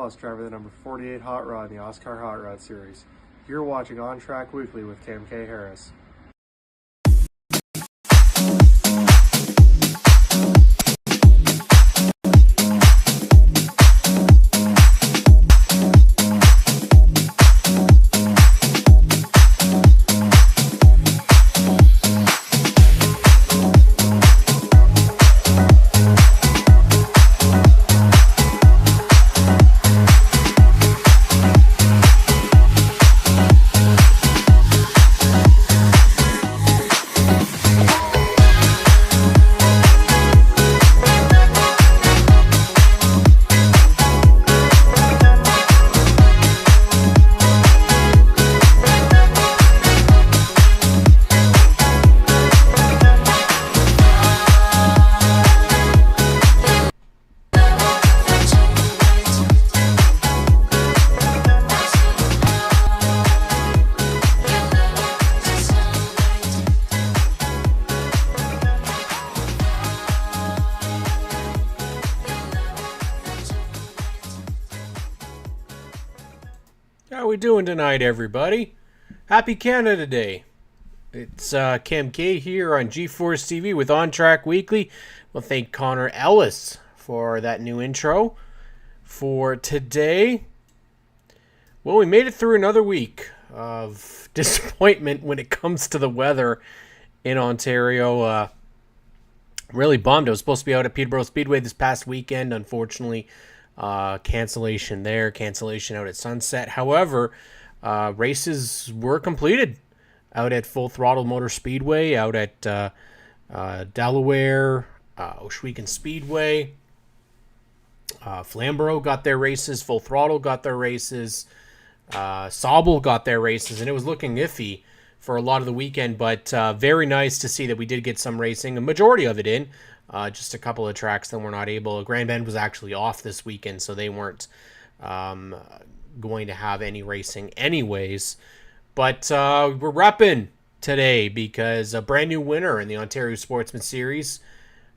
Morales, driver of the number 48 Hot Rod in the Oscar Hot Rod Series. You're watching ONTrack Weekly with Cam K. Harris. How we doing tonight, everybody? Happy Canada Day. It's Cam K here on G-Force TV with ONTrack Weekly. Well, thank Connor Ellis for that new intro. For today, well, we made it through another week of disappointment when it comes to the weather in Ontario. Really bummed. I was supposed to be out at Peterborough Speedway this past weekend. Unfortunately, cancellation there, cancellation out at Sunset. However, races were completed out at Full Throttle Motor Speedway, out at Delaware, Oshwegan Speedway. Flamborough got their races, Full Throttle got their races, Sauble got their races, and it was looking iffy for a lot of the weekend, but very nice to see that we did get some racing, a majority of it in. Just a couple of tracks that were not able. Grand Bend was actually off this weekend, so they weren't going to have any racing anyways. But we're repping today because a brand new winner in the Ontario Sportsman Series,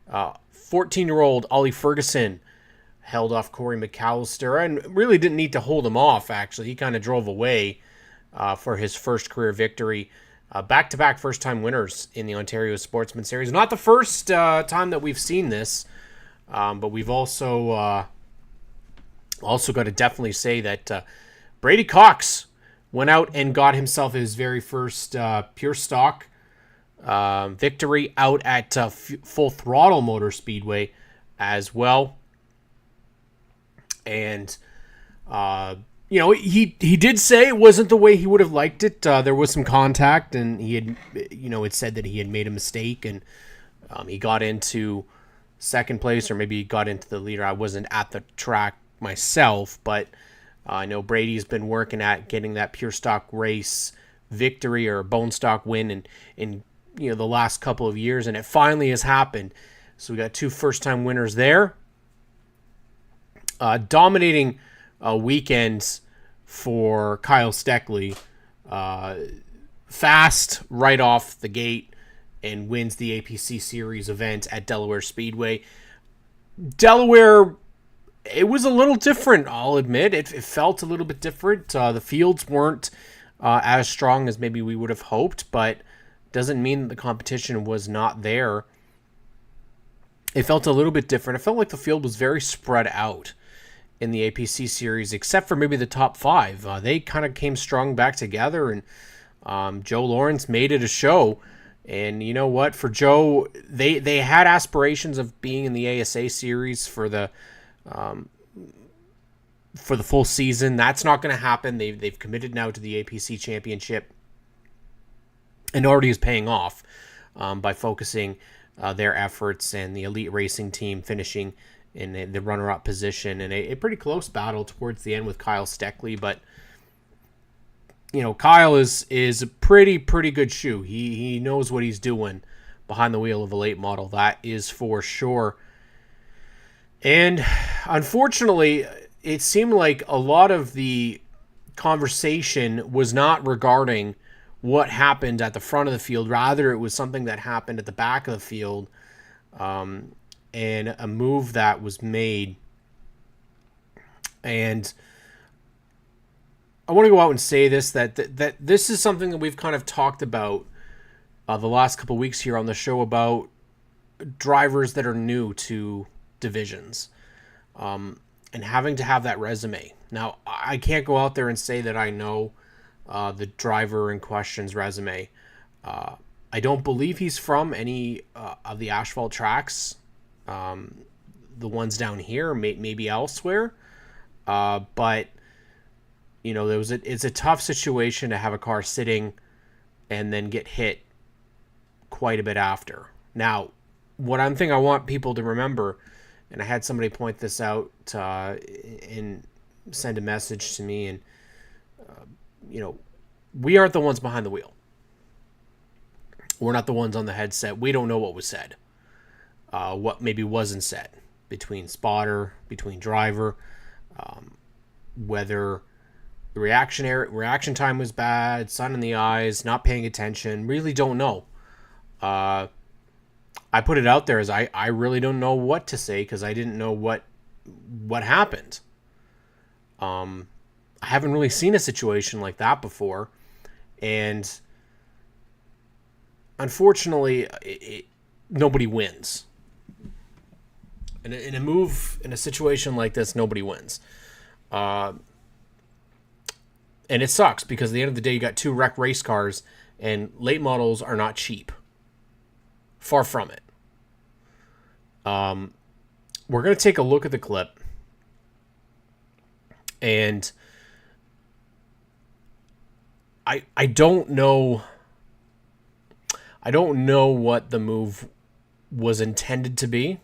14-year-old Ollie Ferguson, held off Corey McAllister and really didn't need to hold him off, actually. He kind of drove away for his first career victory. Back-to-back first-time winners in the Ontario Sportsman Series. Not the first time that we've seen this, but we've also got to definitely say that Brady Cox went out and got himself his very first pure stock victory out at Full Throttle Motor Speedway as well. And he did say it wasn't the way he would have liked it. There was some contact, and he had, it said that he had made a mistake, and he got into second place, or maybe he got into the leader. I wasn't at the track myself, but I know Brady's been working at getting that pure stock race victory or bone stock win in the last couple of years, and it finally has happened. So we got two first-time winners there. Dominating weekends for Kyle Steckley. Fast right off the gate and wins the APC Series event at Delaware Speedway. Delaware, it was a little different, I'll admit. It felt a little bit different. The fields weren't as strong as maybe we would have hoped, but doesn't mean that the competition was not there. It felt a little bit different. It felt like the field was very spread out in the APC Series, except for maybe the top five. They kind of came strong back together, and Joe Lawrence made it a show. And you know what? For Joe, they had aspirations of being in the ASA Series for the full season. That's not going to happen. They've committed now to the APC Championship, and already is paying off by focusing their efforts, and the Elite Racing team finishing in the runner-up position, and a pretty close battle towards the end with Kyle Steckley. But Kyle is a pretty good shoe. He knows what he's doing behind the wheel of a late model, that is for sure. And unfortunately, it seemed like a lot of the conversation was not regarding what happened at the front of the field. Rather, it was something that happened at the back of the field. And a move that was made And I want to go out and say this, that this is something that we've kind of talked about the last couple of weeks here on the show about drivers that are new to divisions, and having to have that resume. Now, I can't go out there and say that I know the driver in question's resume. I don't believe he's from any of the asphalt tracks, the ones down here, maybe elsewhere. But you know, it's a tough situation to have a car sitting and then get hit quite a bit after. Now, one thing I want people to remember, and I had somebody point this out and send a message to me, and you know, we aren't the ones behind the wheel. We're not the ones on the headset. We don't know what was said, what maybe wasn't said between spotter, between driver, whether the reaction time was bad, sun in the eyes, not paying attention. Really don't know. I put it out there as I really don't know what to say because I didn't know what happened. I haven't really seen a situation like that before, and unfortunately, nobody wins. In a situation like this, nobody wins. And it sucks because at the end of the day, you got two wrecked race cars, and late models are not cheap. Far from it. We're going to take a look at the clip, and I don't know what the move was intended to be,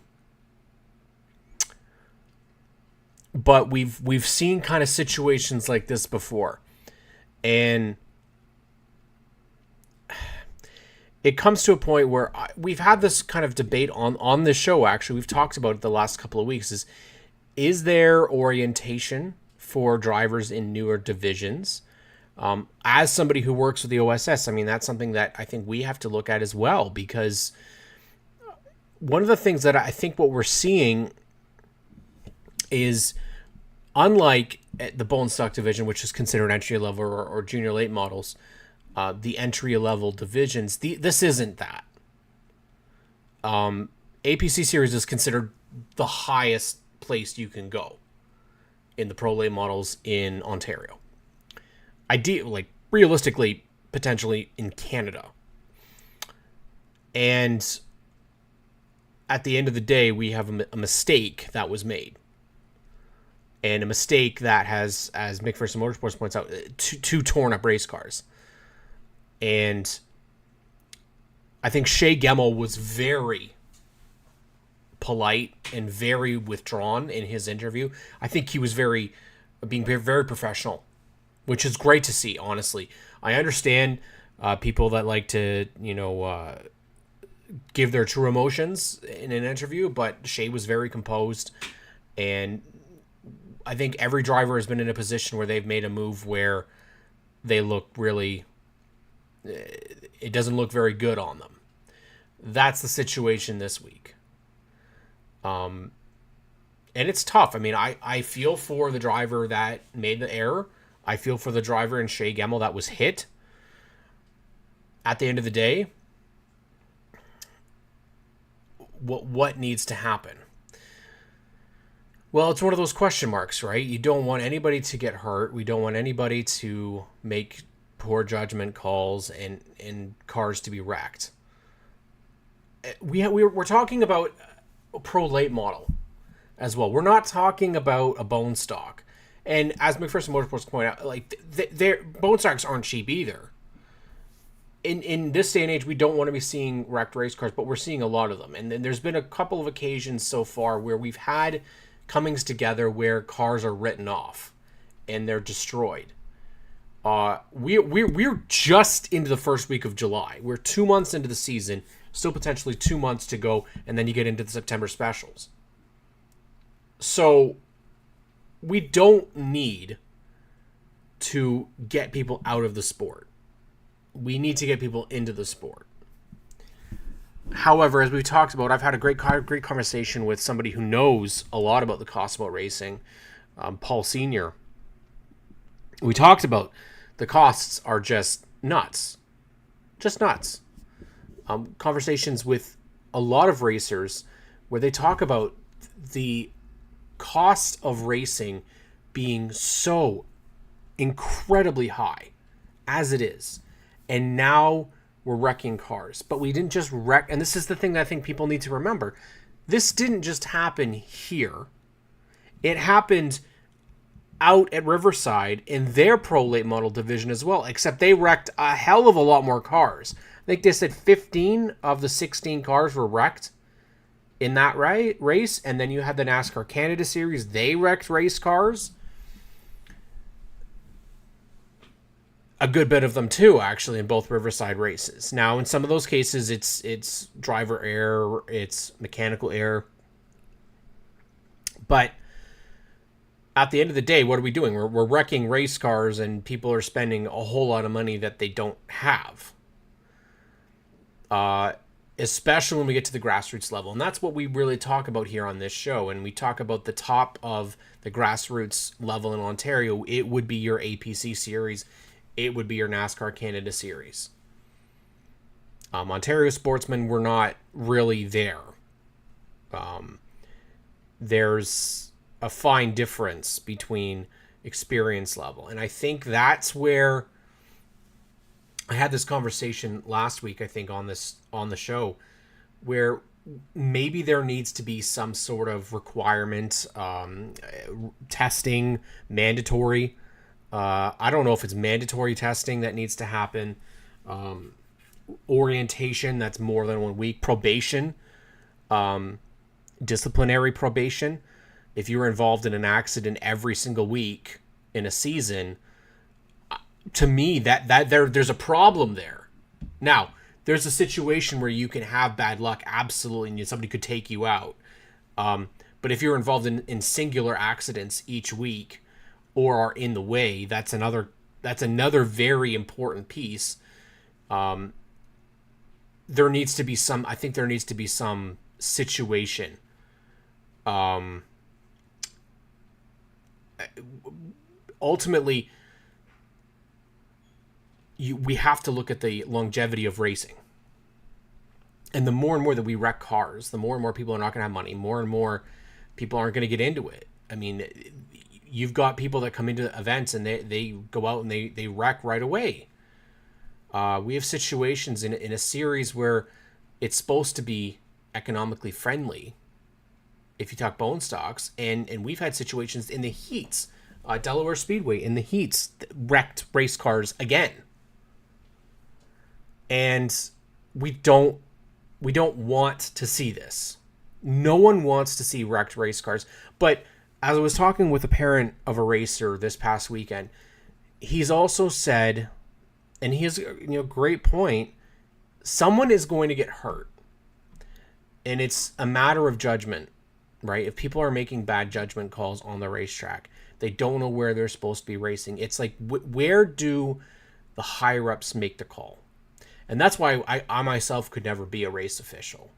but we've seen kind of situations like this before, and it comes to a point where we've had this kind of debate on this show. Actually, we've talked about it the last couple of weeks. Is there orientation for drivers in newer divisions? As somebody who works with the OSS, I mean, that's something that I think we have to look at as well, because one of the things that I think what we're seeing is, unlike the bone stock division, which is considered entry level or junior late models, the entry level divisions, this isn't that. APC series is considered the highest place you can go in the pro late models in Ontario. Realistically, potentially in Canada. And at the end of the day, we have a mistake that was made. And a mistake that has, as McPherson Motorsports points out, two torn up race cars. And I think Shea Gemmell was very polite and very withdrawn in his interview. I think he was being very professional, which is great to see, honestly. I understand people that like to, give their true emotions in an interview, but Shea was very composed, and I think every driver has been in a position where they've made a move where they look really, it doesn't look very good on them. That's the situation this week. And it's tough. I mean, I feel for the driver that made the error. I feel for the driver in Shea Gemmell that was hit. At the end of the day, what needs to happen? Well, it's one of those question marks, right? You don't want anybody to get hurt. We don't want anybody to make poor judgment calls and cars to be wrecked. We're talking about a pro late model as well. We're not talking about a bone stock. And as McPherson Motorsports point out, their bone stocks aren't cheap either. In this day and age, we don't want to be seeing wrecked race cars, but we're seeing a lot of them. And then there's been a couple of occasions so far where we've had comings together where cars are written off and they're destroyed. We're just into the first week of July. We're 2 months into the season, still potentially 2 months to go, and then you get into the September specials. So we don't need to get people out of the sport. We need to get people into the sport. However, as we've talked about, I've had a great conversation with somebody who knows a lot about the cost about racing, Paul Sr., we talked about the costs are just nuts. Just nuts. Conversations with a lot of racers where they talk about the cost of racing being so incredibly high as it is. And now we're wrecking cars. But we didn't just wreck, and this is the thing that I think people need to remember. This didn't just happen here. It happened out at Riverside in their pro late model division as well, except they wrecked a hell of a lot more cars. I think they said 15 of the 16 cars were wrecked in that race, and then you had the NASCAR Canada Series. They wrecked race cars. A good bit of them too, actually, in both Riverside races. Now, in some of those cases, it's driver error, it's mechanical error. But at the end of the day, what are we doing? We're wrecking race cars, and people are spending a whole lot of money that they don't have. Especially when we get to the grassroots level. And that's what we really talk about here on this show. And we talk about the top of the grassroots level in Ontario. It would be your APC series. It would be your NASCAR Canada series. Ontario sportsmen were not really there. There's a fine difference between experience level. And I think that's where I had this conversation last week, I think, on the show, where maybe there needs to be some sort of requirement, testing, mandatory. I don't know if it's mandatory testing that needs to happen. Orientation, that's more than 1 week. Probation, disciplinary probation. If you're involved in an accident every single week in a season, to me, that there's a problem there. Now, there's a situation where you can have bad luck, absolutely, and somebody could take you out. But if you're involved in singular accidents each week, or are in the way, that's another very important piece. There needs to be some situation. Ultimately, we have to look at the longevity of racing. And the more and more that we wreck cars, the more and more people are not going to have money. More and more people aren't going to get into it. I mean, you've got people that come into events and they go out and they wreck right away. We have situations in a series where it's supposed to be economically friendly, if you talk bone stocks, and we've had situations in the heats, Delaware Speedway in the heats, wrecked race cars again. And we don't want to see this. No one wants to see wrecked race cars. But as I was talking with a parent of a racer this past weekend, he's also said, and he has a great point, someone is going to get hurt. And it's a matter of judgment, right? If people are making bad judgment calls on the racetrack, they don't know where they're supposed to be racing. It's like, where do the higher-ups make the call? And that's why I myself could never be a race official,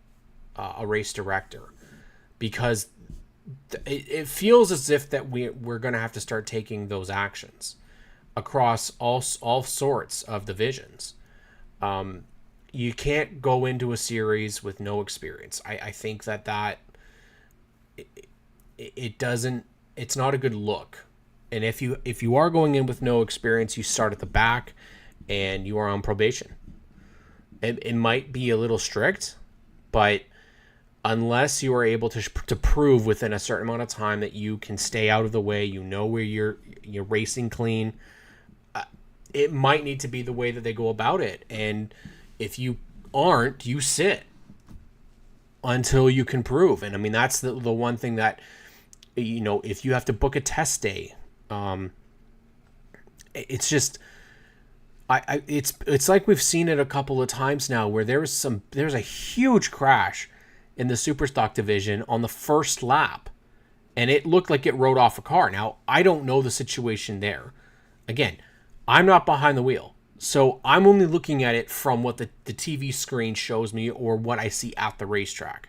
a race director, because it feels as if that we're going to have to start taking those actions across all sorts of divisions. You can't go into a series with no experience. I think that it doesn't. It's not a good look. And if you are going in with no experience, you start at the back, and you are on probation. It might be a little strict, but unless you are able to prove within a certain amount of time that you can stay out of the way, where you're racing clean, it might need to be the way that they go about it. And if you aren't, you sit until you can prove. And I mean, that's the one thing that, if you have to book a test day, it's just, it's like we've seen it a couple of times now where there's a huge crash in the Superstock division on the first lap, and it looked like it rode off a car. Now, I don't know the situation there. Again, I'm not behind the wheel, so I'm only looking at it from what the TV screen shows me or what I see at the racetrack.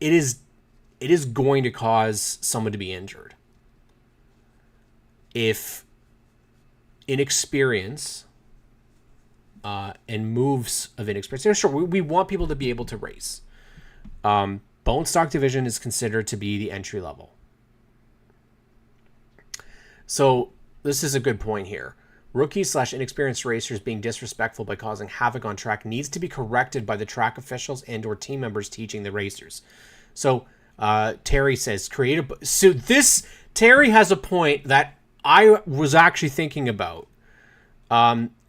It is it is going to cause someone to be injured. If inexperience and moves of inexperience, sure, we want people to be able to race. Bone stock division is considered to be the entry level. So this is a good point here. Rookies / inexperienced racers being disrespectful by causing havoc on track needs to be corrected by the track officials and or team members teaching the racers. So Terry says, so this, Terry has a point that I was actually thinking about.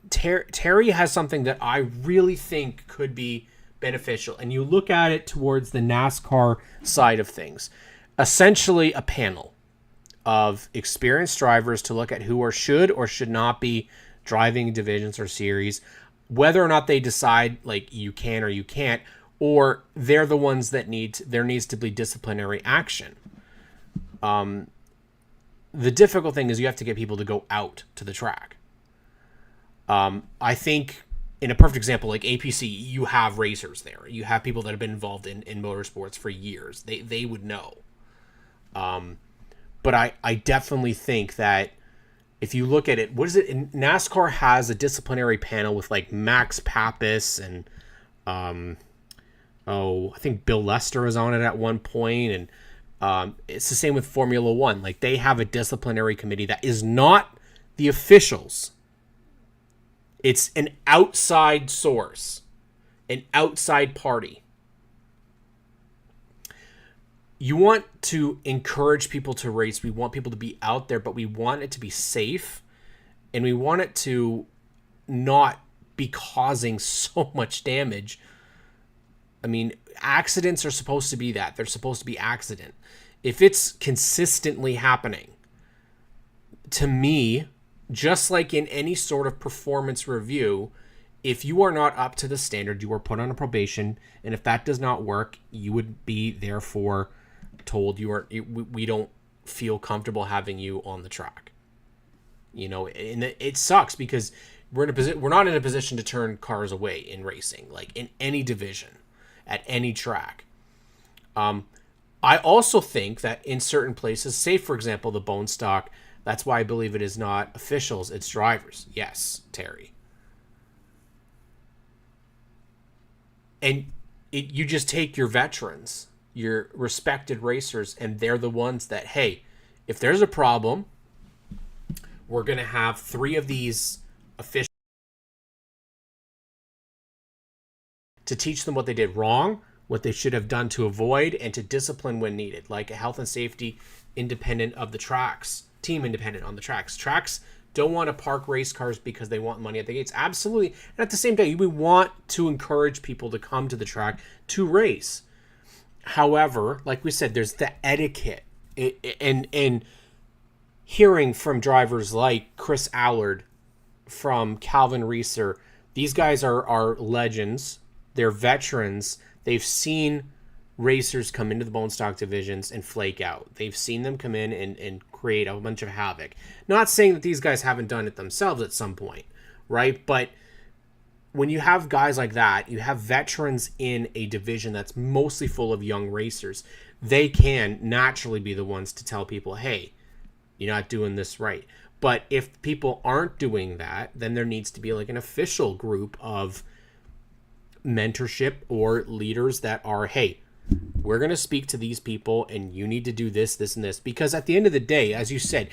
Terry has something that I really think could be beneficial. And you look at it towards the NASCAR side of things. Essentially a panel of experienced drivers to look at who or should not be driving divisions or series, whether or not they decide like you can or you can't, or they're the ones that there needs to be disciplinary action. The difficult thing is you have to get people to go out to the track. I think in a perfect example, like APC, you have racers there. You have people that have been involved in motorsports for years. They would know. But I definitely think that if you look at it, what is it? NASCAR has a disciplinary panel with like Max Pappas and I think Bill Lester was on it at one point, and it's the same with Formula One. Like they have a disciplinary committee that is not the officials. It's an outside source, an outside party. You want to encourage people to race. We want people to be out there, but we want it to be safe, and we want it to not be causing so much damage. I mean, accidents are supposed to be that. They're supposed to be accident. If it's consistently happening, to me, just like in any sort of performance review, if you are not up to the standard, you are put on a probation, and if that does not work, you would be therefore told we don't feel comfortable having you on the track. You know, and it sucks because we're not in a position to turn cars away in racing, like in any division, at any track. I also think that in certain places, say for example the bone stock, that's why I believe it is not officials, it's drivers. Yes, Terry. And you just take your veterans, your respected racers, and they're the ones that, hey, if there's a problem, we're going to have 3 of these officials to teach them what they did wrong, what they should have done to avoid, and to discipline when needed, like a health and safety independent of the tracks, team independent on the tracks. Tracks don't want to park race cars because they want money at the gates. Absolutely. And at the same time, we want to encourage people to come to the track to race. However, like we said, there's the etiquette. And hearing from drivers like Chris Allard, from Calvin Reeser, these guys are legends. They're veterans. They've seen racers come into the bone stock divisions and flake out. They've seen them come in and create a bunch of havoc. Not saying that these guys haven't done it themselves at some point, right? But when you have guys like that, you have veterans in a division that's mostly full of young racers. They can naturally be the ones to tell people, hey, you're not doing this right. But if people aren't doing that, then there needs to be like an official group of mentorship or leaders that are, hey, we're going to speak to these people and you need to do this, this, and this. Because at the end of the day, as you said,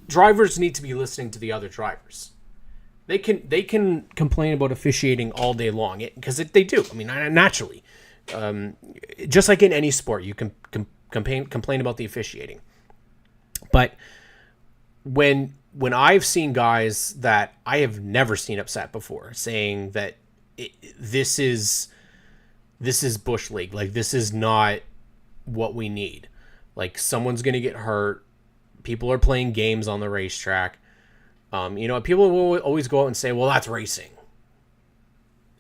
drivers need to be listening to the other drivers. They can complain about officiating all day long, because they do. I mean, naturally. Just like in any sport, you can complain about the officiating. But when I've seen guys that I have never seen upset before saying that this is Bush League, like this is not what we need. Like someone's going to get hurt. People are playing games on the racetrack. People will always go out and say, well, that's racing.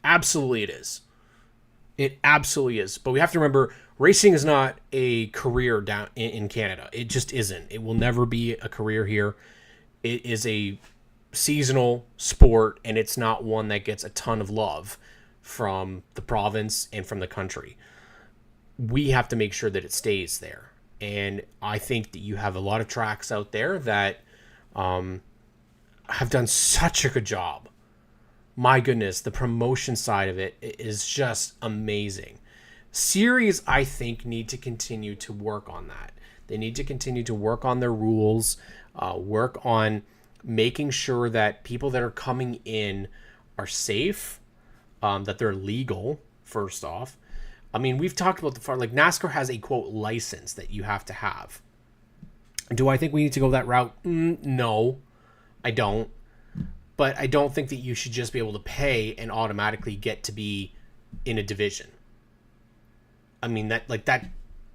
Absolutely it is. It absolutely is. But we have to remember, racing is not a career down in Canada. It just isn't. It will never be a career here. It is a seasonal sport, and it's not one that gets a ton of love from the province and from the country. we have to make sure that it stays there. And I think that you have a lot of tracks out there that have done such a good job. My goodness, the promotion side of it is just amazing. Series, I think, need to continue to work on that. They need to continue to work on their rules, work on making sure that people that are coming in are safe, that they're legal, first off. I mean, we've talked about like NASCAR has a, quote, license that you have to have. Do I think we need to go that route? No, I don't. But I don't think that you should just be able to pay and automatically get to be in a division. I mean, that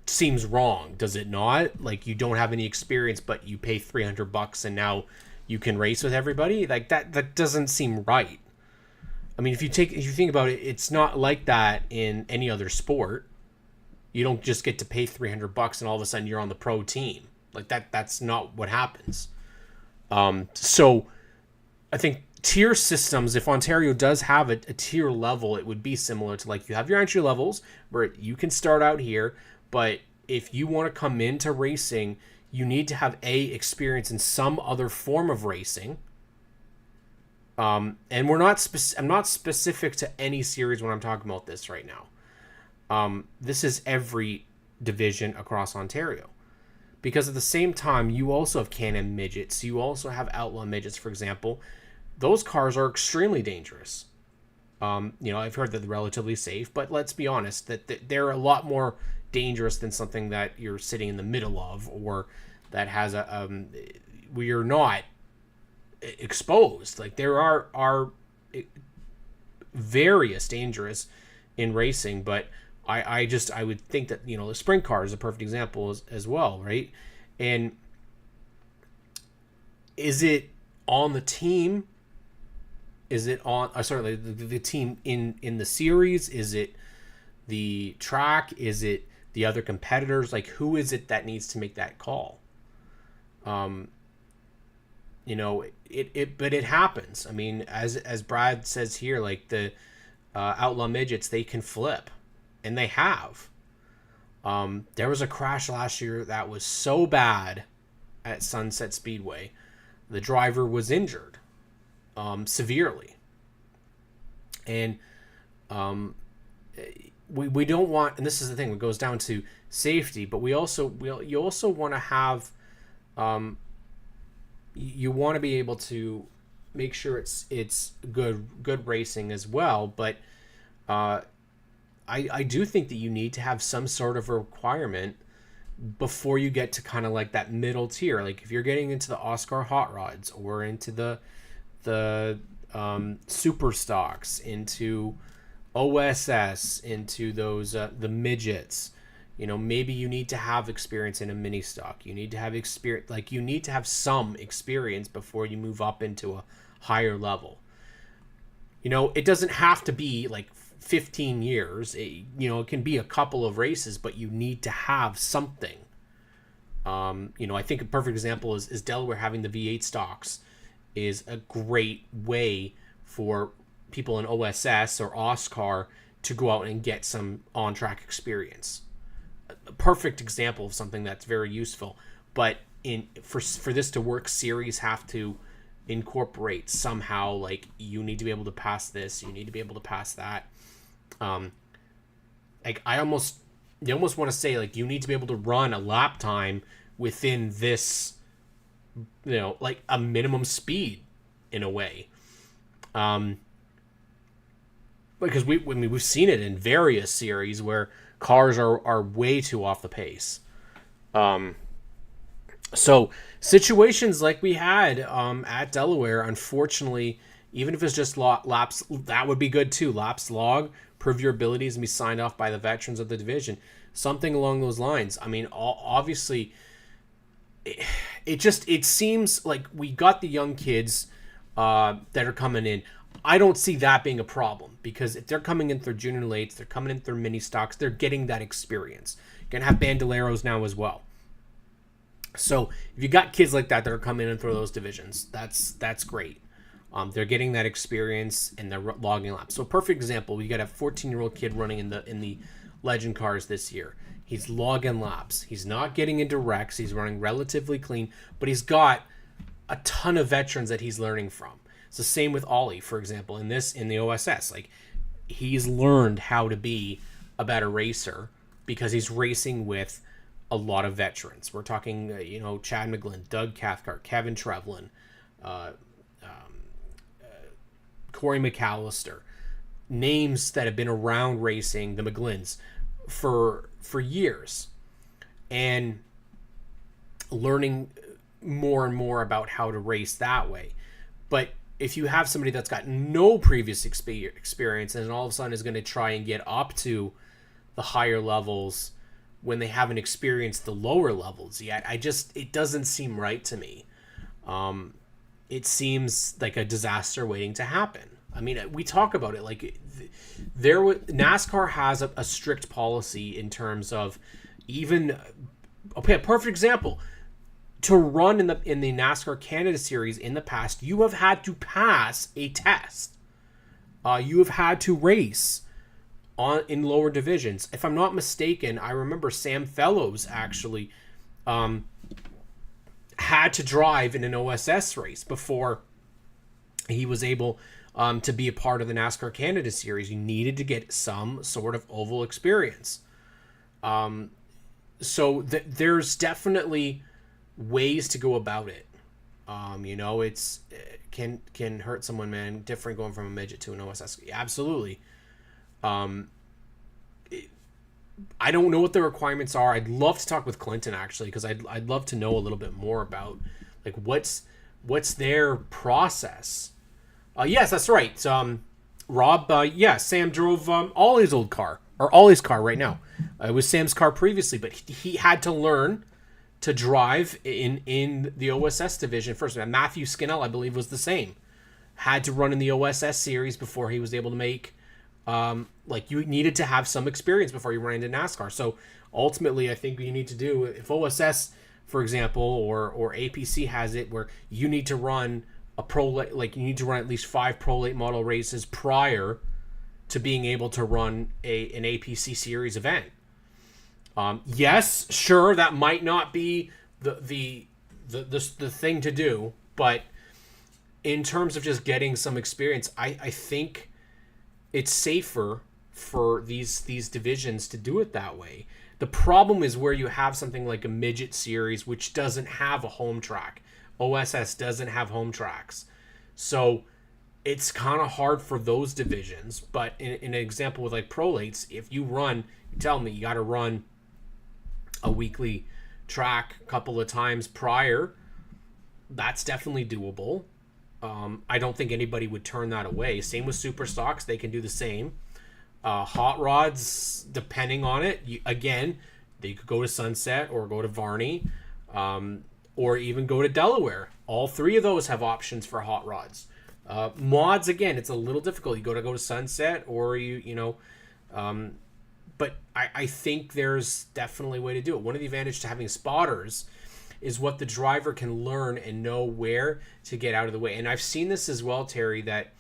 seems wrong, does it not? Like, you don't have any experience, but you pay $300 and now you can race with everybody. Like, that doesn't seem right. I mean, if you think about it, it's not like that in any other sport. You don't just get to pay $300 and all of a sudden you're on the pro team. Like, that's not what happens. So I think tier systems, if Ontario does have a tier level, it would be similar to, like, you have your entry levels where you can start out here, but if you want to come into racing, you need to have experience in some other form of racing. And I'm not specific to any series when I'm talking about this right now. This is every division across Ontario. Because at the same time, you also have Can-Am midgets. You also have Outlaw midgets, for example. Those cars are extremely dangerous. I've heard that they're relatively safe, but let's be honest, that they're a lot more dangerous than something that you're sitting in the middle of, or that has where you're not exposed. Like, there are various dangerous in racing, but I would think that, the sprint car is a perfect example as well, right? And is it on the team? Is it on certainly the team in the series? Is it the track? Is it the other competitors? Like, who is it that needs to make that call? But it happens. I mean, as Brad says here, like, the Outlaw midgets, they can flip, and they have. There was a crash last year that was so bad at Sunset Speedway. The driver was injured severely. And we don't want, and this is the thing, it goes down to safety, but you also want to have, you want to be able to make sure it's good racing as well. But I do think that you need to have some sort of a requirement before you get to kind of like that middle tier. Like, if you're getting into the Oscar Hot Rods, or into the super stocks, into OSS, into those the midgets, maybe you need to have experience in a mini stock. You need to have experience, like, you need to have some experience before you move up into a higher level. It doesn't have to be like 15 years. It can be a couple of races, but you need to have something. I think a perfect example is Delaware having the V8 stocks is a great way for people in OSS or OSCAR to go out and get some on-track experience. A perfect example of something that's very useful. But for this to work, series have to incorporate somehow, like, you need to be able to pass this, you need to be able to pass that. Like, you almost want to say, like, you need to be able to run a lap time within this, like a minimum speed in a way. Because we've seen it in various series where cars are way too off the pace. So situations like we had at Delaware, unfortunately, even if it's just laps, that would be good too. Laps log, prove your abilities, and be signed off by the veterans of the division. Something along those lines. I mean, obviously, it seems like we got the young kids that are coming in. I don't see that being a problem, because if they're coming in through junior lates, they're coming in through mini stocks, they're getting that experience. You're going to have bandoleros now as well. So if you got kids like that are coming in through those divisions, that's great. They're getting that experience and they're logging laps. So perfect example, you got a 14-year-old kid running in the legend cars this year. He's logging laps. He's not getting into wrecks. He's running relatively clean, but he's got a ton of veterans that he's learning from. It's the same with Ollie, for example, in the OSS. Like, he's learned how to be a better racer because he's racing with a lot of veterans. We're talking, Chad McGlynn, Doug Cathcart, Kevin Trevlin, Corey McAllister, names that have been around racing, the McGlynns, for years, and learning more and more about how to race that way. But if you have somebody that's got no previous experience and all of a sudden is going to try and get up to the higher levels when they haven't experienced the lower levels yet, it doesn't seem right to me. It seems like a disaster waiting to happen. I mean, we talk about it like NASCAR has a strict policy in terms of even, okay, a perfect example. To run in the NASCAR Canada Series in the past, you have had to pass a test. You have had to race in lower divisions. If I'm not mistaken, I remember Sam Fellows actually had to drive in an OSS race before he was able to be a part of the NASCAR Canada Series. You needed to get some sort of oval experience. So there's definitely ways to go about it. It's can hurt someone, man. Different going from a midget to an OSS. Absolutely. I don't know what the requirements are. I'd love to talk with Clinton actually, because I'd love to know a little bit more about like what's their process. Yes, that's right. Rob. Sam drove Ollie's old car, or Ollie's car right now. It was Sam's car previously, but he had to learn to drive in the OSS division first. Matthew Skinnell, I believe, was the same. Had to run in the OSS series before he was able to make. You needed to have some experience before you ran into NASCAR. So ultimately, I think you need to do, if OSS, for example, or APC has it, where you need to run you need to run at least 5 Pro Late model races prior to being able to run an APC series event. Yes, sure, that might not be the thing to do, but in terms of just getting some experience, I think it's safer for these divisions to do it that way. The problem is where you have something like a midget series, which doesn't have a home track. OSS doesn't have home tracks. So it's kind of hard for those divisions. But in an example with like Pro Lates, if you tell me you got to run a weekly track a couple of times prior, that's definitely doable. I don't think anybody would turn that away. Same with super stocks, they can do the same. Hot rods, depending on it, they could go to Sunset or go to Varney, or even go to Delaware. All 3 of those have options for hot rods. Mods, again, it's a little difficult. You go to Sunset, or but I think there's definitely a way to do it. One of the advantages to having spotters is what the driver can learn and know where to get out of the way. And I've seen this as well, Terry, that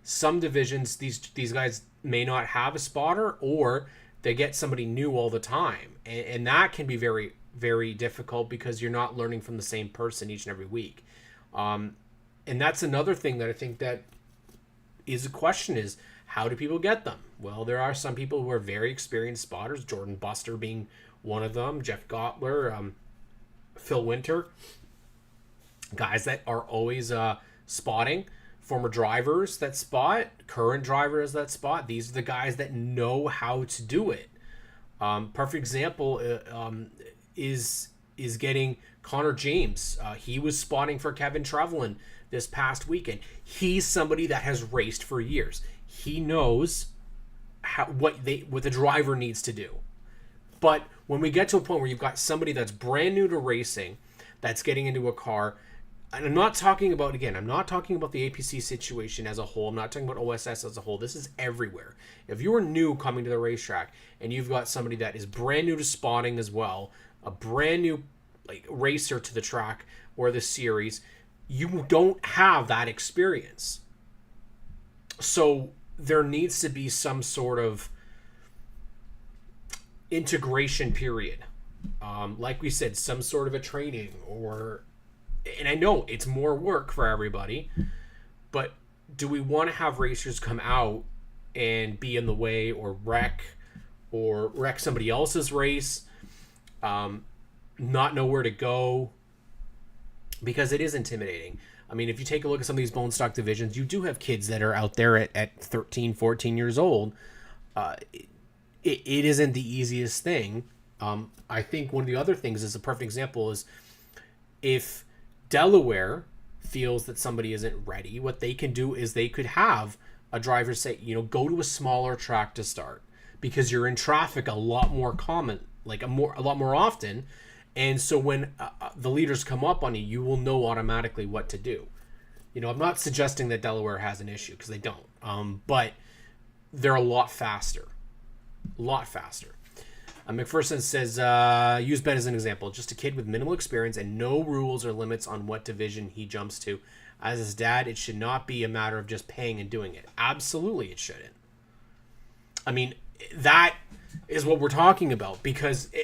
some divisions, these guys may not have a spotter, or they get somebody new all the time. And that can be very, very difficult because you're not learning from the same person each and every week. And that's another thing that I think that is a question is, how do people get them? Well, there are some people who are very experienced spotters, Jordan Buster being one of them, Jeff Gottler, Phil Winter, guys that are always spotting, former drivers that spot, current drivers that spot. These are the guys that know how to do it. Perfect example is getting Connor James. He was spotting for Kevin Trevlin this past weekend. He's somebody that has raced for years. He knows what the driver needs to do. But when we get to a point where you've got somebody that's brand new to racing, that's getting into a car, and I'm not talking about the APC situation as a whole. I'm not talking about OSS as a whole. This is everywhere. If you're new coming to the racetrack and you've got somebody that is brand new to spotting as well, a brand new racer to the track or the series, you don't have that experience. So there needs to be some sort of integration period. Like we said, some sort of a training and I know it's more work for everybody, but do we want to have racers come out and be in the way or wreck somebody else's race, not know where to go? Because it is intimidating. I mean, if you take a look at some of these bone stock divisions, you do have kids that are out there at 13, 14 years old. It isn't the easiest thing. I think one of the other things is a perfect example is if Delaware feels that somebody isn't ready, what they can do is they could have a driver say, go to a smaller track to start because you're in traffic a lot more common, a lot more often. And so when the leaders come up on you, you will know automatically what to do. I'm not suggesting that Delaware has an issue because they don't, but they're a lot faster. McPherson says, use Ben as an example. Just a kid with minimal experience and no rules or limits on what division he jumps to. As his dad, it should not be a matter of just paying and doing it. Absolutely it shouldn't. I mean, that is what we're talking about.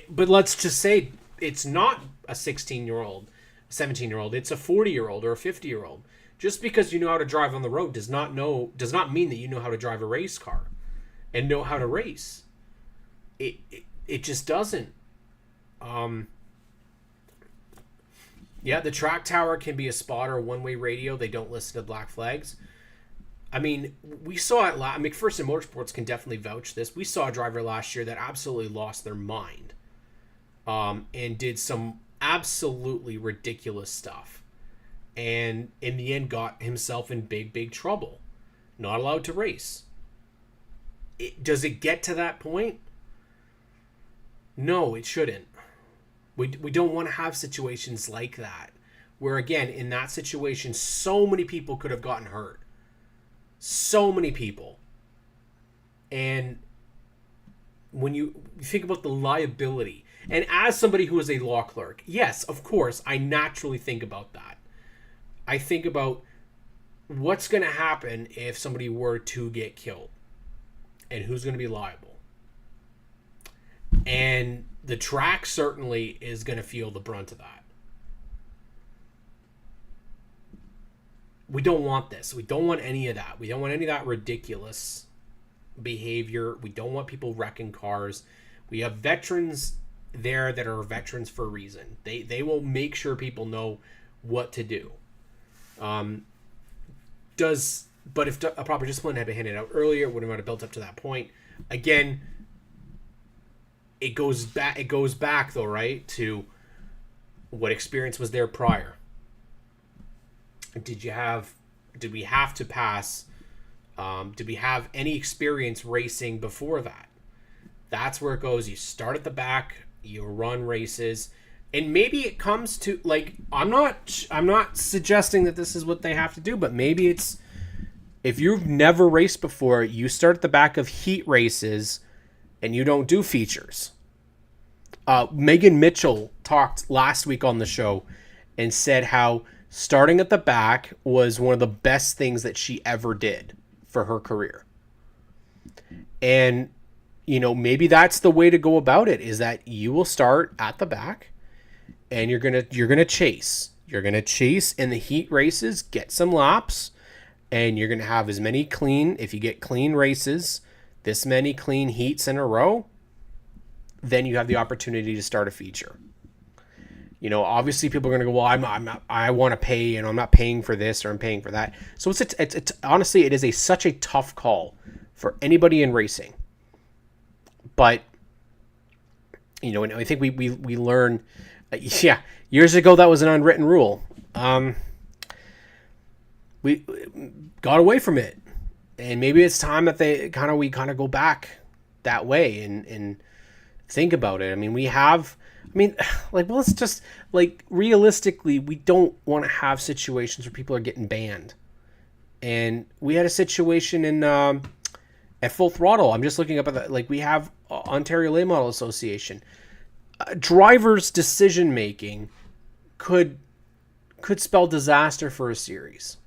But let's just say it's not a 16-year-old, 17-year-old. It's a 40-year-old or a 50-year-old. Just because you know how to drive on the road does not mean that you know how to drive a race car and know how to race. It just doesn't. The track tower can be a spot or a one-way radio. They don't listen to black flags. I mean, we saw it. McPherson Motorsports can definitely vouch this. We saw a driver last year that absolutely lost their mind, and did some absolutely ridiculous stuff, and in the end got himself in big trouble. Not allowed to race. Does it get to that point? No, it shouldn't. We don't want to have situations like that where, again, in that situation, so many people could have gotten hurt. So many people. And when you think about the liability, and as somebody who is a law clerk, yes, of course, I naturally think about that. I think about what's going to happen if somebody were to get killed and who's going to be liable. And the track certainly is going to feel the brunt of that. We don't want this. We don't want any of that. We don't want any of that ridiculous behavior. We don't want people wrecking cars. We have veterans there that are veterans for a reason. They will make sure people know what to do. But if a proper discipline had been handed out earlier, it would have built up to that point. Again, it goes back though, right, to what experience was there prior. Did we have to pass? Did we have any experience racing before that? That's where it goes. You start at the back, you run races, and maybe it comes to, I'm not suggesting that this is what they have to do, but maybe it's, if you've never raced before, you start at the back of heat races and you don't do features. Megan Mitchell talked last week on the show and said how starting at the back was one of the best things that she ever did for her career. And, maybe that's the way to go about it, is that you will start at the back and you're going to chase. You're going to chase in the heat races, get some laps, and you're going to have as many clean, if you get clean races, this many clean heats in a row, then you have the opportunity to start a feature. Obviously people are going to go, well, I want to pay, and I'm not paying for this or I'm paying for that. So it's honestly, it is such a tough call for anybody in racing. But, and I think we learn, years ago that was an unwritten rule. We got away from it, and maybe it's time that we go back that way and think about it. I mean, let's just, realistically, we don't want to have situations where people are getting banned. And we had a situation in at Full Throttle. I'm just looking up at we have Ontario Late Model Association. Drivers' decision making could spell disaster for a series.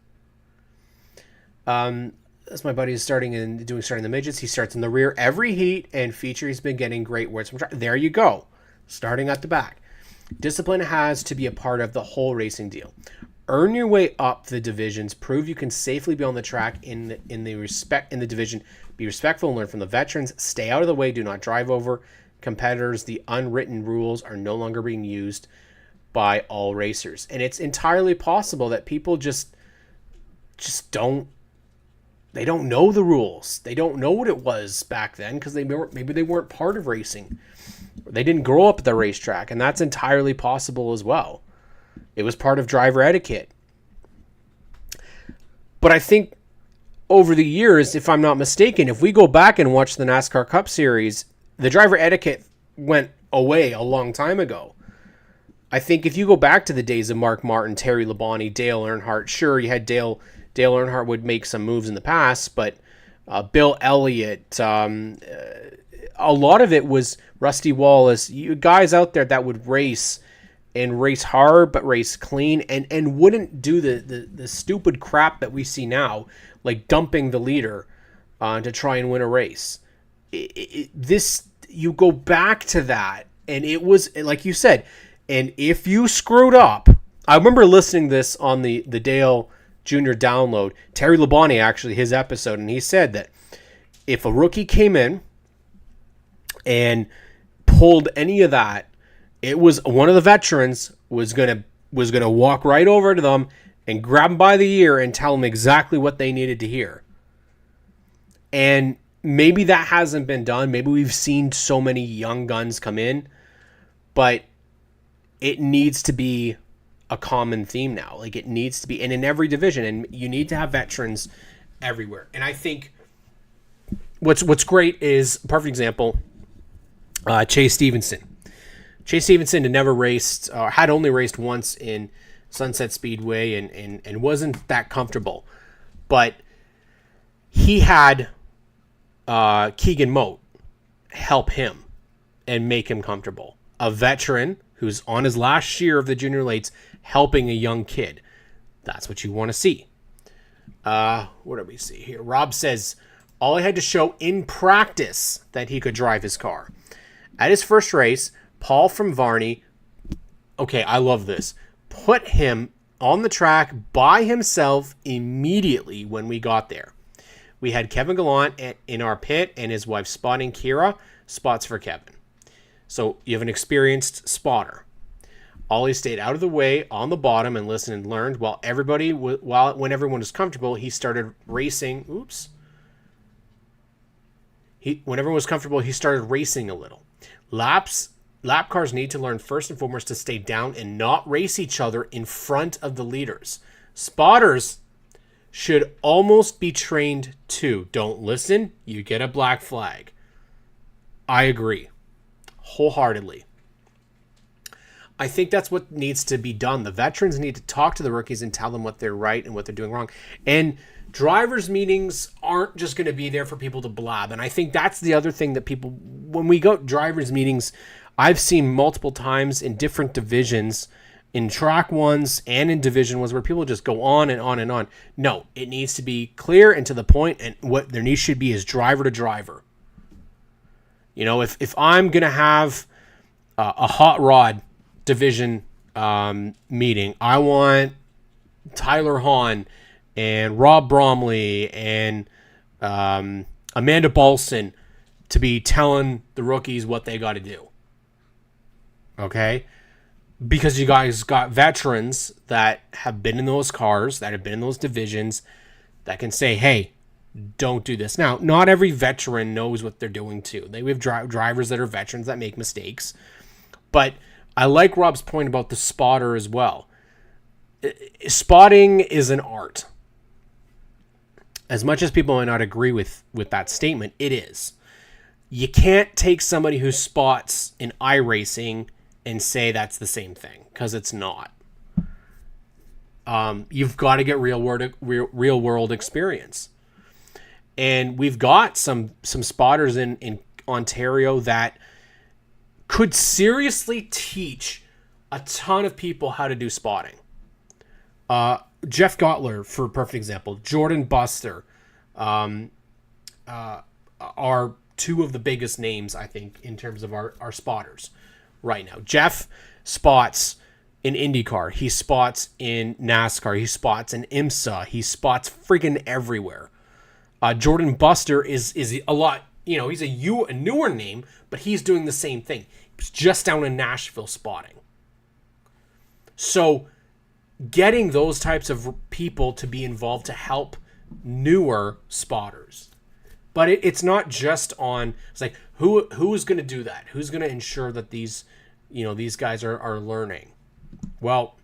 as my buddy is starting the midgets, he starts in the rear every heat and feature. He's been getting great words from. There you go, starting at the back. Discipline has to be a part of the whole racing deal. Earn your way up the divisions. Prove you can safely be on the track in the division. Be respectful and learn from the veterans. Stay out of the way. Do not drive over competitors. The unwritten rules are no longer being used by all racers, and it's entirely possible that people just don't. They don't know the rules. They don't know what it was back then because maybe they weren't part of racing. They didn't grow up at the racetrack, and that's entirely possible as well. It was part of driver etiquette. But I think over the years, if I'm not mistaken, if we go back and watch the NASCAR Cup Series, the driver etiquette went away a long time ago. I think if you go back to the days of Mark Martin, Terry Labonte, Dale Earnhardt, sure, you had Dale Earnhardt would make some moves in the past, but Bill Elliott, a lot of it was Rusty Wallace, guys out there that would race and race hard but race clean and wouldn't do the stupid crap that we see now, like dumping the leader to try and win a race. You go back to that, and it was, like you said, and if you screwed up, I remember listening to this on the Dale Jr. download, Terry Labonte, actually, his episode, and he said that if a rookie came in and pulled any of that, it was one of the veterans was gonna walk right over to them and grab them by the ear and tell them exactly what they needed to hear. And maybe that hasn't been done. Maybe we've seen so many young guns come in, but it needs to be a common theme now. Like, it needs to be, and in every division, and you need to have veterans everywhere. And I think what's great is, perfect example, Chase Stevenson. Chase Stevenson had only raced once in Sunset Speedway and wasn't that comfortable. But he had Keegan Moat help him and make him comfortable. A veteran who's on his last year of the junior lates helping a young kid. That's what you want to see. What do we see here? Rob says, all he had to show in practice that he could drive his car. At his first race, Paul from Varney, okay, I love this, put him on the track by himself immediately when we got there. We had Kevin Gallant in our pit and his wife spotting Kira, spots for Kevin. So you have an experienced spotter. Ollie stayed out of the way on the bottom and listened and learned when everyone was comfortable, he started racing. When everyone was comfortable, he started racing a little. Lap cars need to learn first and foremost to stay down and not race each other in front of the leaders. Spotters should almost be trained too. Don't listen, you get a black flag. I agree wholeheartedly. I think that's what needs to be done. The veterans need to talk to the rookies and tell them what they're right and what they're doing wrong. And drivers' meetings aren't just going to be there for people to blab. And I think that's the other thing that people, when we go drivers' meetings, I've seen multiple times in different divisions, in track ones and in division ones, where people just go on and on and on. No, it needs to be clear and to the point, and what there needs should be is driver to driver. You know, if I'm going to have a hot rod division meeting, I want Tyler Hahn and Rob Bromley and Amanda Balson to be telling the rookies what they got to do. Okay? Because you guys got veterans that have been in those cars, that have been in those divisions, that can say, hey, don't do this. Now, not every veteran knows what they're doing too. We have drivers that are veterans that make mistakes. But I like Rob's point about the spotter as well. Spotting is an art. As much as people might not agree with that statement, it is. You can't take somebody who spots in iRacing and say that's the same thing, because it's not. You've got to get real world experience. And we've got some spotters in Ontario that could seriously teach a ton of people how to do spotting. Jeff Gottler, for a perfect example. Jordan Buster. are two of the biggest names, I think, in terms of our spotters right now. Jeff spots in IndyCar. He spots in NASCAR. He spots in IMSA. He spots friggin' everywhere. Jordan Buster is a lot, he's a newer name, but he's doing the same thing. He was just down in Nashville spotting. So getting those types of people to be involved to help newer spotters. But it's not just on, it's like, who's going to do that? Who's going to ensure that these guys are learning? Well,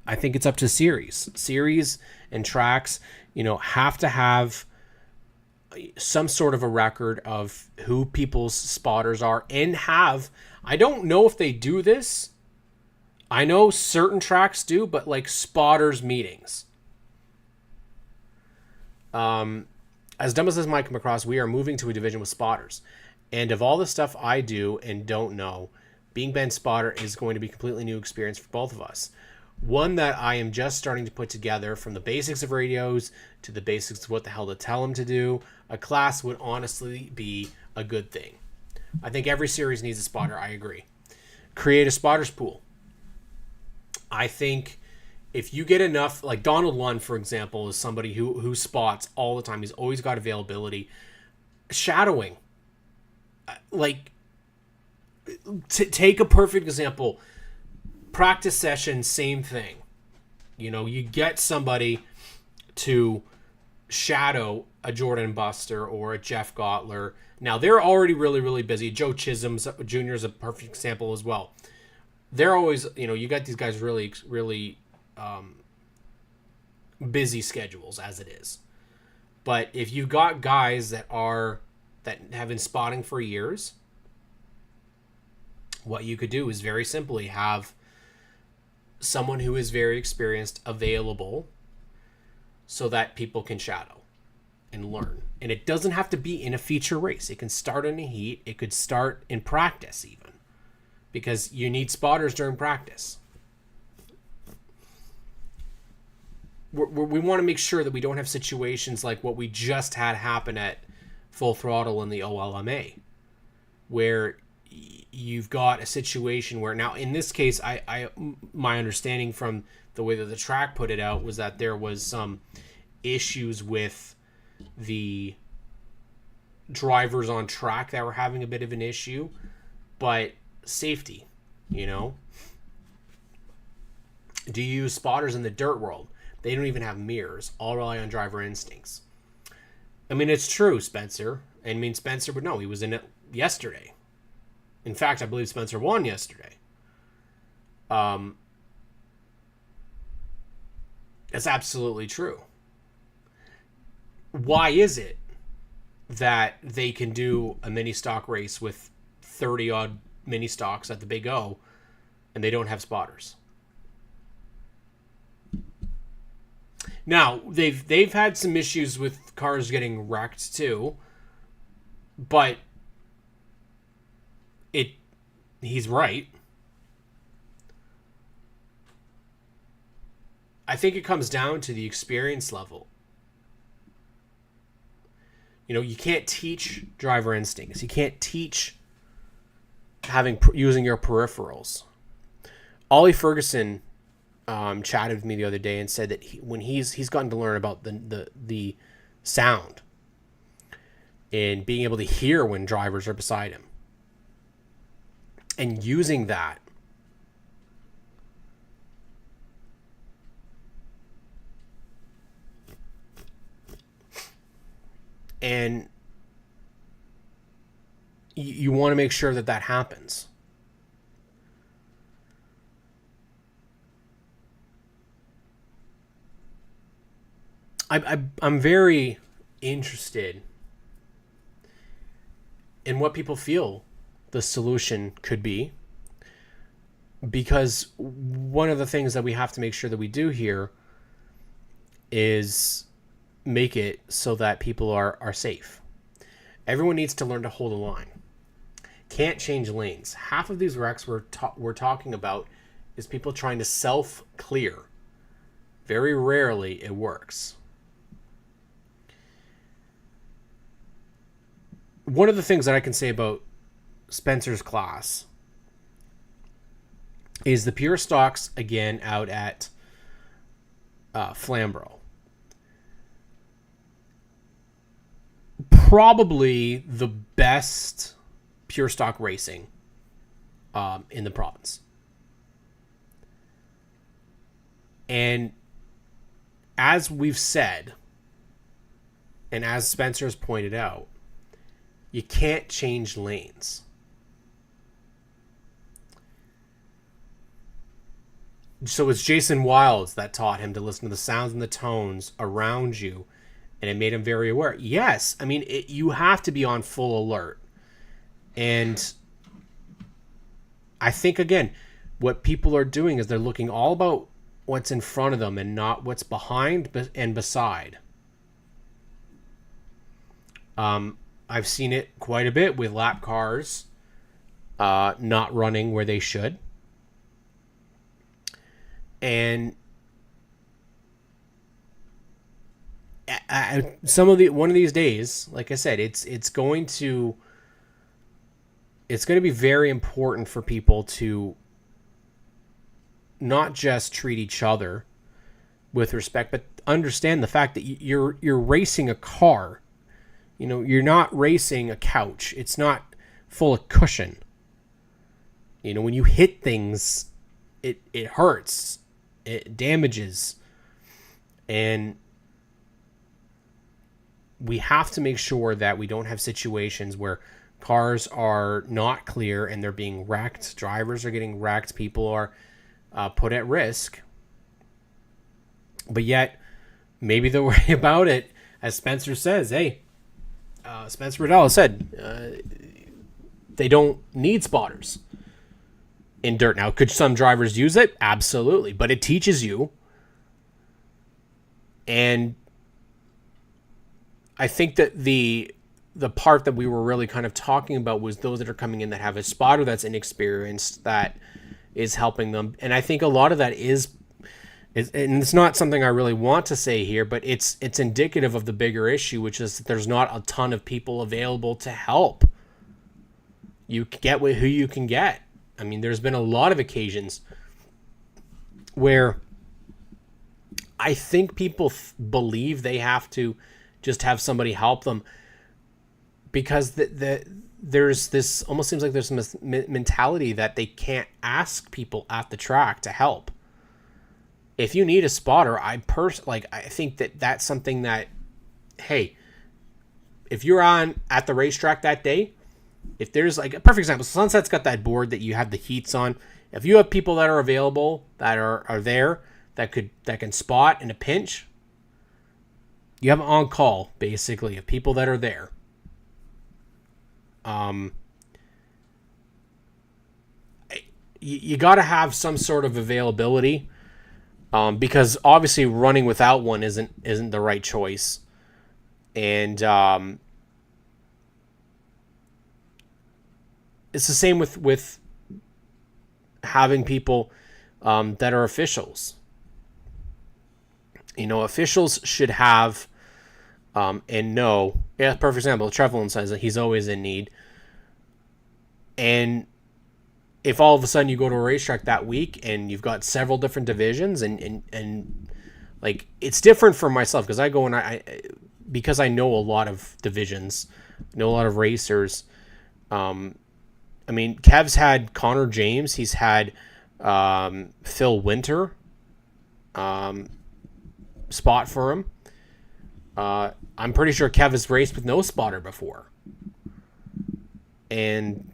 I think it's up to series and tracks, have to have some sort of a record of who people's spotters are, and I don't know if they do this. I know certain tracks do, but like spotters meetings. As dumb as this might come across, we are moving to a division with spotters. And of all the stuff I do and don't know, being Ben Spotter is going to be a completely new experience for both of us. One that I am just starting to put together, from the basics of radios to the basics of what the hell to tell them to do. A class would honestly be a good thing. I think every series needs a spotter. I agree. Create a spotters pool. I think if you get enough, like Donald Lund, for example, is somebody who spots all the time. He's always got availability. Shadowing. Take a perfect example. Practice session, same thing. You get somebody to shadow a Jordan Buster or a Jeff Gottler. Now, they're already really, really busy. Joe Chisholm Jr. is a perfect example as well. They're always, you got these guys really, really busy schedules as it is. But if you got guys that have been spotting for years, what you could do is very simply have someone who is very experienced available so that people can shadow and learn. And it doesn't have to be in a feature race. It can start in a heat. It could start in practice even, because you need spotters during practice. We want to make sure that we don't have situations like what we just had happen at Full Throttle in the OLMA, where you've got a situation where, now in this case, my understanding from the way that the track put it out was that there was some issues with the drivers on track that were having a bit of an issue, but safety, do you use spotters in the dirt world? They don't even have mirrors. All rely on driver instincts. I mean, it's true, Spencer. Spencer would know. He was in it yesterday. In fact, I believe Spencer won yesterday. That's absolutely true. Why is it that they can do a mini stock race with 30 odd mini stocks at the Big O and they don't have spotters? Now, they've had some issues with cars getting wrecked too, but he's right. I think it comes down to the experience level. You can't teach driver instincts. You can't teach using your peripherals. Ollie Ferguson chatted with me the other day and said that when he's gotten to learn about the sound and being able to hear when drivers are beside him and using that. And you want to make sure that happens. I'm very interested in what people feel the solution could be, because one of the things that we have to make sure that we do here is make it so that people are safe. Everyone needs to learn to hold a line. Can't change lanes. Half of these wrecks we're talking about is people trying to self-clear. Very rarely it works. one of the things that I can say about Spencer's class is the pure stocks again out at Flamborough. Probably the best pure stock racing in the province. And as we've said, and as Spencer's pointed out, you can't change lanes. So it's Jason Wilds that taught him to listen to the sounds and the tones around you, and it made him very aware. Yes, I mean, you have to be on full alert. And I think, again, what people are doing is they're looking all about what's in front of them and not what's behind and beside. I've seen it quite a bit with lap cars not running where they should. And one of these days, like I said, it's going to be very important for people to not just treat each other with respect, but understand the fact that you're racing a car. You know, you're not racing a couch. It's not full of cushion. You know, when you hit things, it hurts. It damages. And we have to make sure that we don't have situations where cars are not clear and they're being wrecked. Drivers are getting wrecked. People are put at risk. But yet, maybe the way about it, as Spencer says, Spencer Riddell said, they don't need spotters in dirt. Now, could some drivers use it? Absolutely. But it teaches you. And I think that the part that we were really kind of talking about was those that are coming in that have a spotter that's inexperienced, that is helping them. And I think a lot of that is and it's not something I really want to say here, but it's indicative of the bigger issue, which is that there's not a ton of people available to help. You get who you can get. I mean, there's been a lot of occasions where I think people believe they have to just have somebody help them because there's this, almost seems like there's some mentality that they can't ask people at the track to help. If you need a spotter, I think that that's something that, hey, if you're on at the racetrack that day, if there's like a perfect example, Sunset's got that board that you have the heats on. If you have people that are available that are there that can spot in a pinch, you have on call basically of people that are there. You got to have some sort of availability. Because obviously running without one isn't the right choice, and it's the same with having people that are officials. You know, officials should have and know. Yeah, perfect example. Trevelyan says that he's always in need, and if all of a sudden you go to a racetrack that week and you've got several different divisions and like it's different for myself because I go and because I know a lot of divisions, know a lot of racers. I mean, Kev's had Connor James, he's had Phil Winter spot for him. I'm pretty sure Kev has raced with no spotter before, and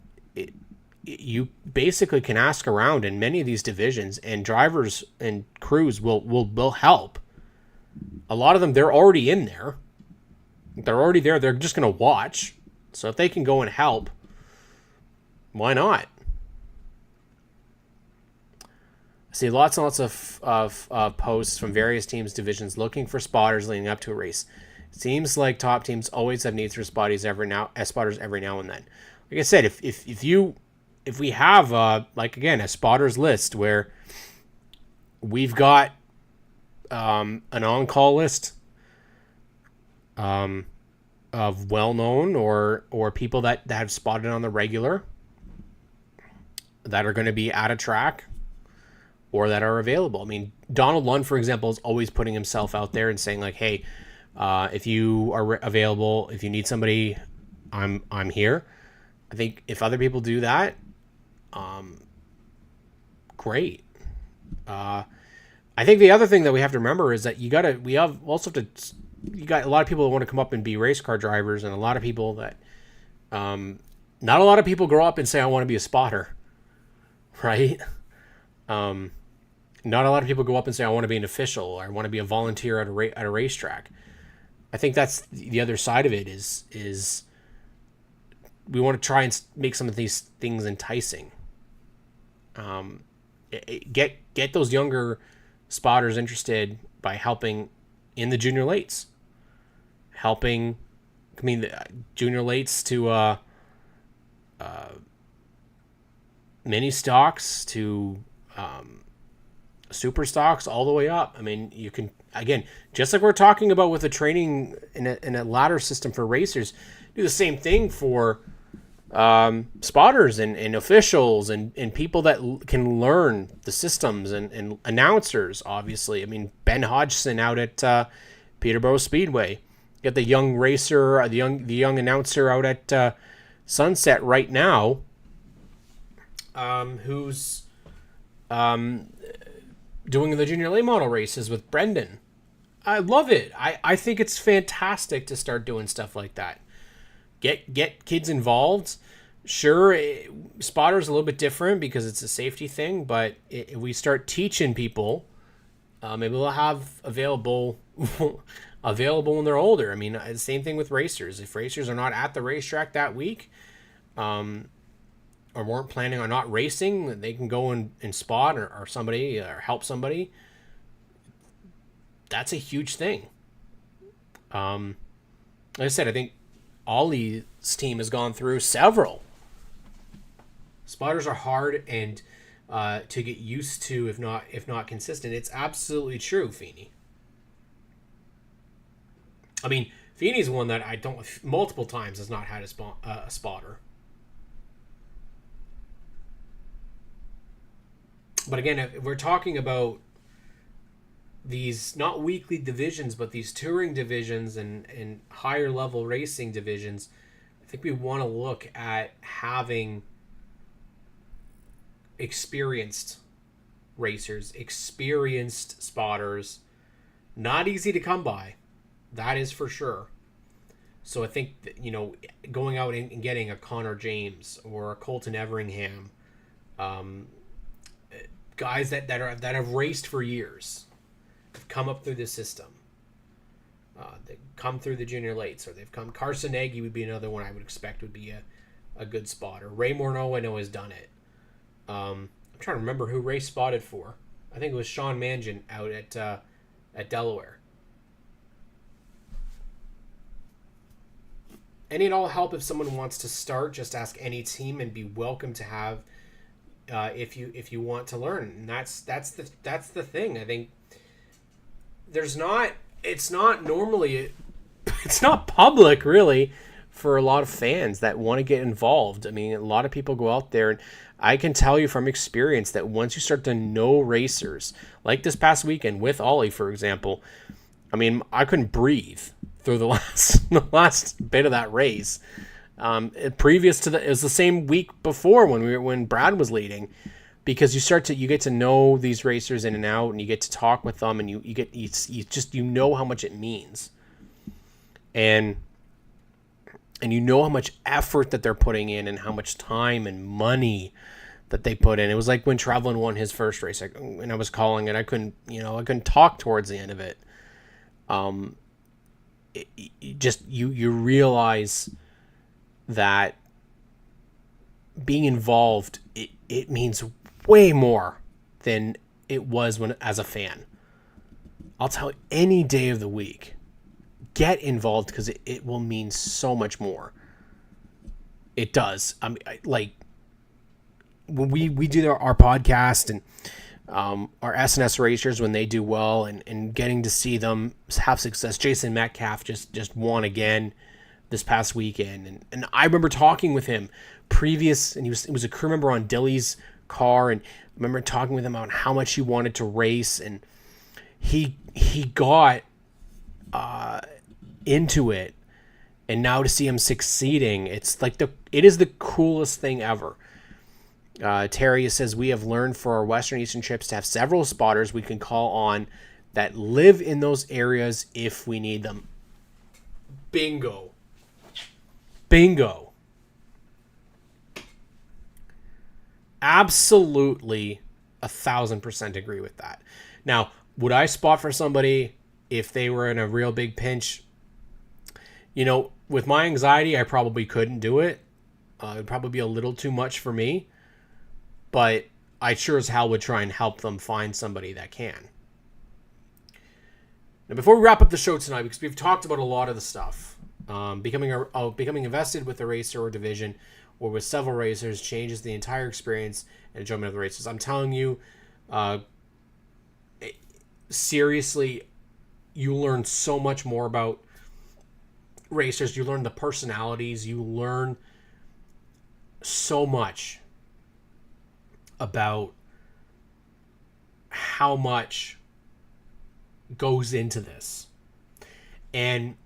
you basically can ask around in many of these divisions, and drivers and crews will help. A lot of them, they're already in there. They're already there. They're just going to watch. So if they can go and help, why not? I see lots and lots of posts from various teams, divisions looking for spotters leading up to a race. It seems like top teams always have needs for spotters every now and then. Like I said, if we have like again a spotters list where we've got an on-call list, of well-known or people that have spotted on the regular that are going to be at a track or that are available. I mean, Donald Lund, for example, is always putting himself out there and saying like, hey, if you are available, if you need somebody, I'm here. I think if other people do that, great. I think the other thing that we have to remember is that you got a lot of people that want to come up and be race car drivers, and a lot of people that, not a lot of people grow up and say, I want to be a spotter, right? Not a lot of people go up and say, I want to be an official, or I want to be a volunteer at a racetrack. I think that's the other side of it is we want to try and make some of these things enticing. Get those younger spotters interested by helping in the junior lates. Helping, I mean, the junior lates to mini stocks to super stocks all the way up. I mean, you can, again, just like we're talking about with the training in a ladder system for racers, do the same thing for spotters and officials and people that can learn the systems and announcers, obviously. I mean, Ben Hodgson out at Peterborough Speedway. Get the young racer, the young announcer out at Sunset right now, who's doing the junior late model races with Brendan. I love it. I think it's fantastic to start doing stuff like that. Get kids involved. Sure, spotter's a little bit different because it's a safety thing, but if we start teaching people, maybe they'll have available when they're older. I mean, the same thing with racers. If racers are not at the racetrack that week, or weren't planning on not racing, they can go and spot or somebody or help somebody. That's a huge thing. Like I said, I think Ollie's team has gone through several. Spotters are hard and to get used to, if not consistent. It's absolutely true, Feeney. I mean, Feeney's one that I don't multiple times has not had a spotter. But again, if we're talking about these not weekly divisions, but these touring divisions and higher level racing divisions, I think we want to look at having experienced racers, experienced spotters. Not easy to come by, that is for sure. So I think that, going out and getting a Connor James or a Colton Everingham, guys that have raced for years, have come up through the system, they come through the junior lates, or they've come. Carson Nagy would be another one I would expect would be a good spotter. Ray Morneau, I know, has done it. I'm trying to remember who Ray spotted for. I think it was Sean Mangin out at Delaware. Any and all help if someone wants to start. Just ask any team and be welcome to have. If you want to learn, and that's the thing. I think it's not public really for a lot of fans that want to get involved. I mean, a lot of people go out there, and I can tell you from experience that once you start to know racers, like this past weekend with Ollie, for example, I mean, I couldn't breathe through the last bit of that race. Previous to it was the same week before when Brad was leading, because you get to know these racers in and out, and you get to talk with them, and you know how much it means, and you know how much effort that they're putting in, and how much time and money that they put in. It was like when Travelin won his first race, and I was calling it, I couldn't talk towards the end of it. You realize that being involved, it means way more than it was when as a fan. I'll tell you, any day of the week, get involved, because it will mean so much more. It does. I mean, like when we do our podcast and our SNS racers, when they do well and getting to see them have success. Jason Metcalf just won again. this past weekend. And I remember talking with him previous, and he was a crew member on Dilly's car, and I remember talking with him about how much he wanted to race, and he got into it, and now to see him succeeding, it's like it is the coolest thing ever. Terry says, we have learned for our Western Eastern trips to have several spotters we can call on that live in those areas if we need them. Bingo. Absolutely 1,000% agree with that. Now, would I spot for somebody if they were in a real big pinch? With my anxiety, I probably couldn't do it. It'd probably be a little too much for me. But I sure as hell would try and help them find somebody that can. Now, before we wrap up the show tonight, because we've talked about a lot of the stuff, becoming invested with a racer or division or with several racers changes the entire experience and enjoyment of the races. I'm telling you, seriously, you learn so much more about racers. You learn the personalities. You learn so much about how much goes into this. And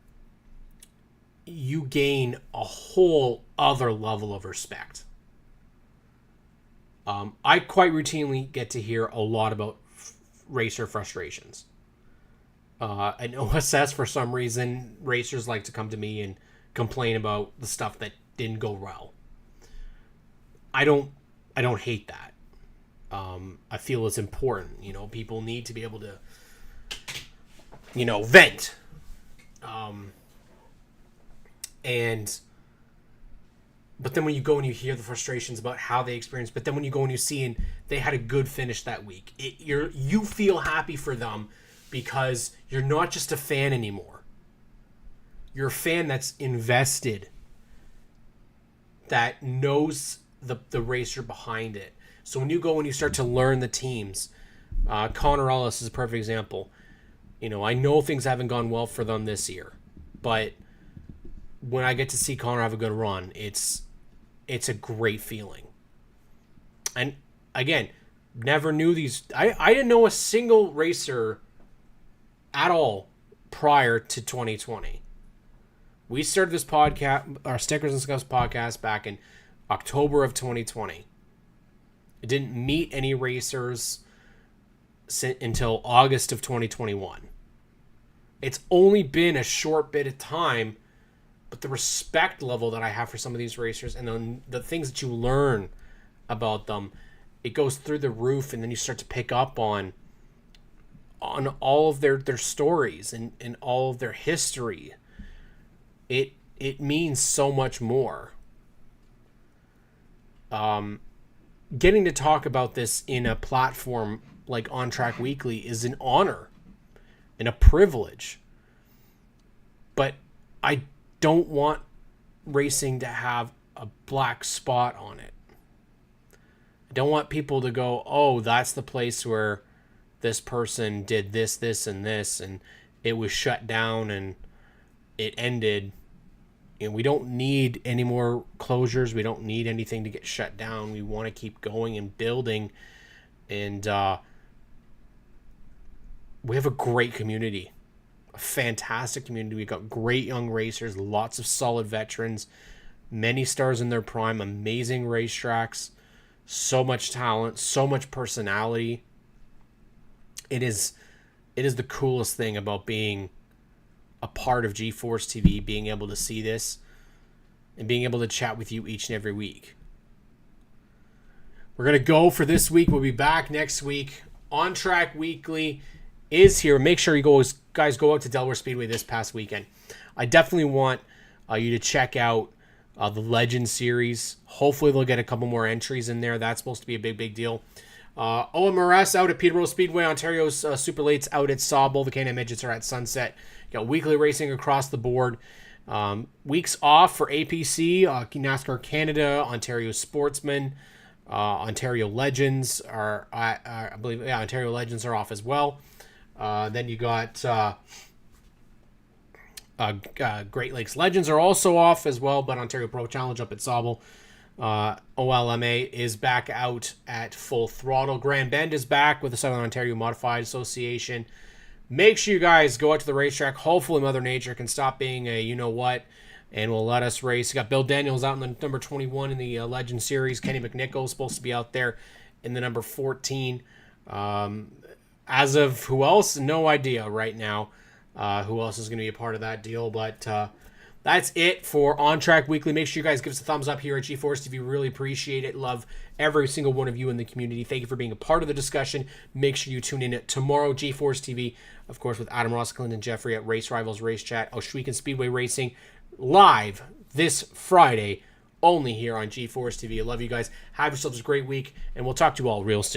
you gain a whole other level of respect. I quite routinely get to hear a lot about racer frustrations. At OSS, for some reason, racers like to come to me and complain about the stuff that didn't go well. I don't hate that. I feel it's important. People need to be able to, vent. But then when you go and you hear the frustrations about how they experienced, but then when you go and you see and they had a good finish that week, you feel happy for them because you're not just a fan anymore. You're a fan that's invested, that knows the racer behind it. So when you go and you start to learn the teams, Connor Ellis is a perfect example. I know things haven't gone well for them this year, but when I get to see Connor have a good run, it's a great feeling. And again, never knew these. I didn't know a single racer at all prior to 2020. We started this podcast, our Stickers and Scuffs podcast, back in October of 2020. It didn't meet any racers until August of 2021. It's only been a short bit of time, but the respect level that I have for some of these racers and then the things that you learn about them, it goes through the roof, and then you start to pick up on all of their stories and all of their history. It means so much more. Getting to talk about this in a platform like ONTrack Weekly is an honor and a privilege. But I don't want racing to have a black spot on it. I don't want people to go, oh, that's the place where this person did this, and this, and it was shut down and it ended. And we don't need any more closures. We don't need anything to get shut down. We want to keep going and building. And we have a great community, a fantastic community. We've got great young racers, lots of solid veterans, many stars in their prime, amazing racetracks, so much talent, so much personality. It is the coolest thing about being a part of G-Force TV, being able to see this and being able to chat with you each and every week. We're going to go for this week. We'll be back next week. ONTrack Weekly is here. Make sure you guys go out to Delaware Speedway this past weekend. I definitely want you to check out the Legend Series. Hopefully they'll get a couple more entries in there. That's supposed to be a big deal. OMRS out at Peterborough Speedway. Ontario's Super Late's out at Sawbull. The K9 Midgets are at Sunset. You got weekly racing across the board. Weeks off for APC, NASCAR Canada, Ontario Sportsman, Ontario Legends are, I believe, Ontario Legends are off as well. Then you got Great Lakes Legends are also off as well, but Ontario Pro Challenge up at Sauble. OLMA is back out at full throttle. Grand Bend is back with the Southern Ontario Modified Association. Make sure you guys go out to the racetrack. Hopefully Mother Nature can stop being a you-know-what and will let us race. You got Bill Daniels out in the number 21 in the Legend Series. Kenny McNichol is supposed to be out there in the number 14. As of who else, no idea right now who else is going to be a part of that deal. But that's it for ONTrack Weekly. Make sure you guys give us a thumbs up here at GeForce TV. Really appreciate it. Love every single one of you in the community. Thank you for being a part of the discussion. Make sure you tune in tomorrow, GeForce TV, of course, with Adam Ross, Clinton Jeffrey at Race Rivals Race Chat, Oshweek Speedway Racing, live this Friday, only here on GeForce TV. I love you guys. Have yourselves a great week, and we'll talk to you all real soon.